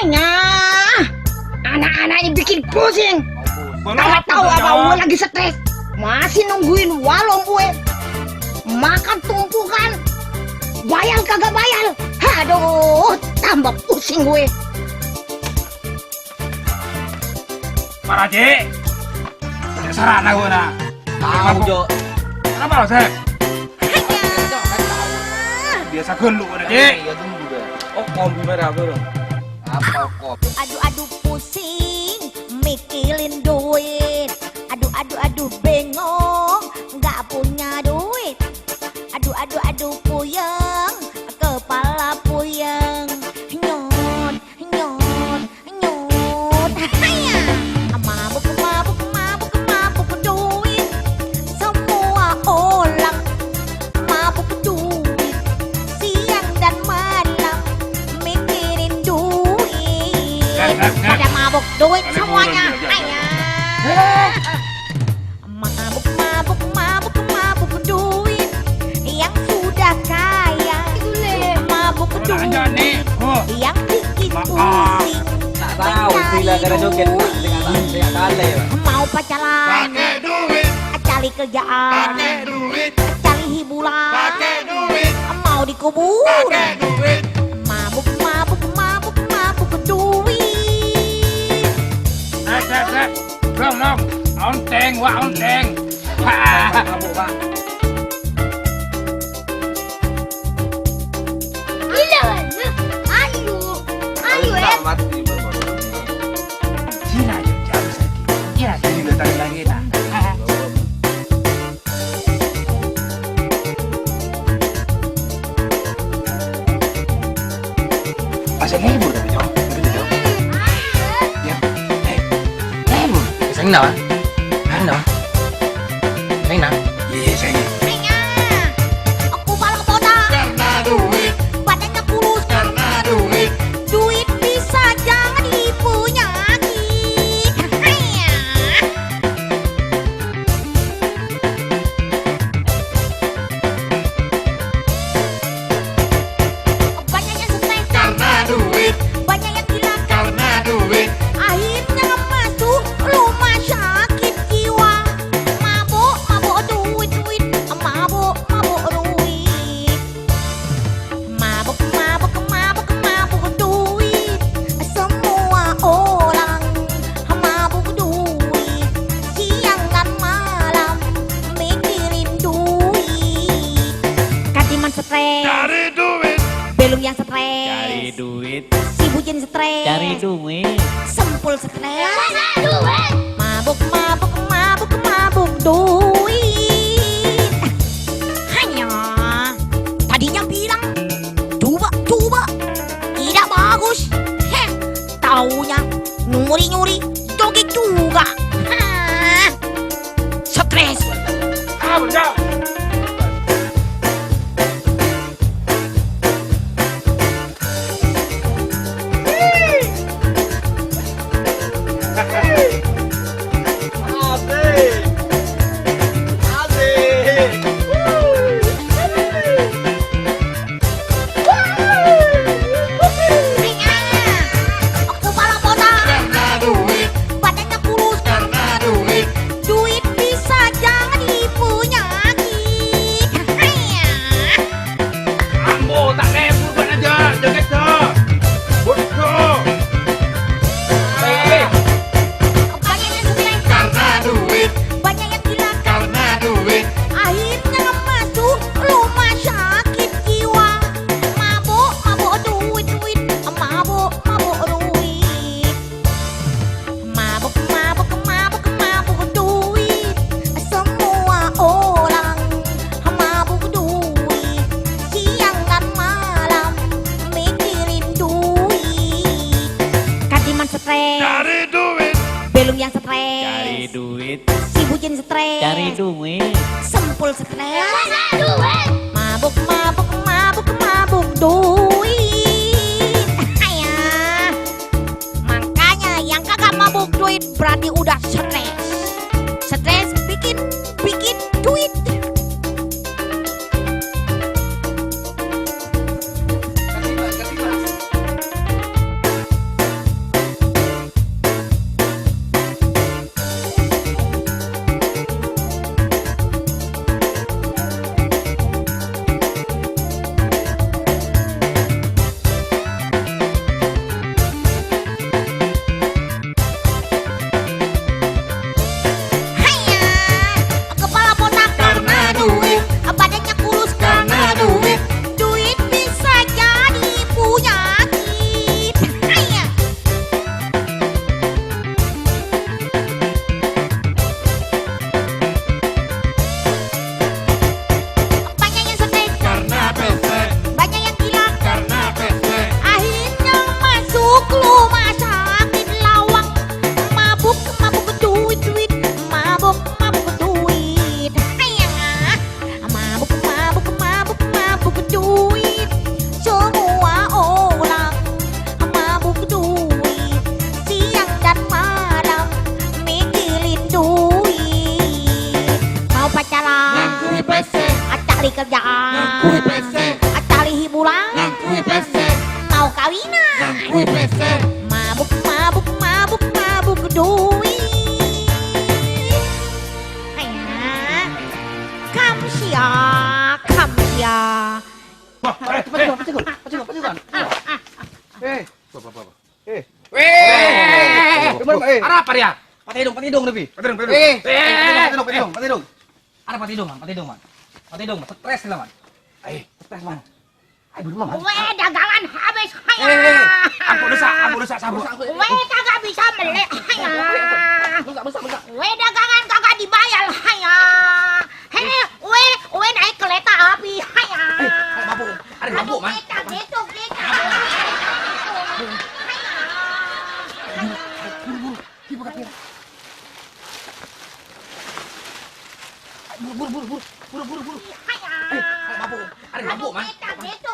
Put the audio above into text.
Hanya anak-anak ini bikin pusing. Bola Kagak apa tahu apa Jawa? gue lagi stres. Masih nungguin walong gue. Makan tumpukan. Bayal kagak bayal. Aduh, tambah pusing gue. Pak Raji. Sarana gue nak. Tahu Jo. Kenapa lo Sep? Biasa geluk udah Ji. Iya tunggu deh. Oh kombi merah bro. Apa kok? Aduh pusing mikirin duit. Aduh bengong nggak punya duit. Aduh puyeng kepala puyeng. Nyut Haya mabuk duit. Semua orang mabuk duit. Siang dan malam mikirin duit. Pada mabuk duit semuanya. Hanya mabuk duit. Yang sudah kaya mabuk Jangan nih. duit. Oh. Yang bikin Maaf. pusing Tak tahu istilah karena joget dengan kale ya. mau pacaran, Duit. cari kerjaan, Duit. cari hiburan, Duit. mau dikubur. Duit. Mabuk duit. Sep. Long. Onteng. Kamu Pak. Ayo Mati bro. Cina aja jauh sakit. Kira jadi letak lagi dah. Masih heboh tapi Jo. Ya. Heboh. Sang nào á? Sang nào? Sang nào? Iya saya. Hanya aku palang bodas, Karena duit. badannya kurus. Duit. Duit bisa jangan dipunyai. Hanya banyak yang stres, Duit. banyak yang gila. Karena duit. Akhirnya masuk rumah sakit jiwa. Mabuk duit. Mabuk duit. Mabuk duit. Semua orang mabuk duit. Siang dan malam mikirin duit. Kadiman stres, Cari duit. belum yang stres. Duit. Si Bujin stres. duit. Sempul stres. Mabuk duit. Hanya tadinya bilang coba tidak bagus. Taunya nyuri joget juga. Stres. Apa jauh? Aku palang bodas, Karena duit. badannya kurus. Karena duit. Duit bisa jangan dipunyai. Ambo tak level buat aja. Joget dah. Bodoh. Banyak yang stres, Karena duit. banyak yang gila. Karena duit. Akhirnya masuk rumah sakit jiwa. Mabuk duit. Mabuk duit. Mabuk duit. Semua orang mabuk duit. Siang dan malam mikirin duit. Kadiman stres, Cari duit. belum yang stres. Duit. Si Bujin stres. duit. Sempul stres. Mabuk duit. Ayah. Makanya yang kagak mabuk duit berarti udah stres. Stres bikin duit. Ngangkui PC. Cari hiburan. Ngangkui PC. Mau kawinan. Ngangkui PC. Mabuk, mabuk, mabuk, mabuk duit. Ayah, kamsia, kamsia. Wah, pacikon. Ada apa dia? Patidong lebih. Patidong. Patidong. Ada patidong, man. Patidong, stres lah, man. Stres, man. Ayo, belum, man. Weh, dagangan habis. Ayah. Ampun dosa, sabar. Weh, kagak bisa melek. Ayah. Bentar. Weh, dagangan kagak dibayar. Ayah. Weh naik kereta api. Ayah. Ada mabuk, man. Gitu. Buru. Ada mabuk, man. Gitu.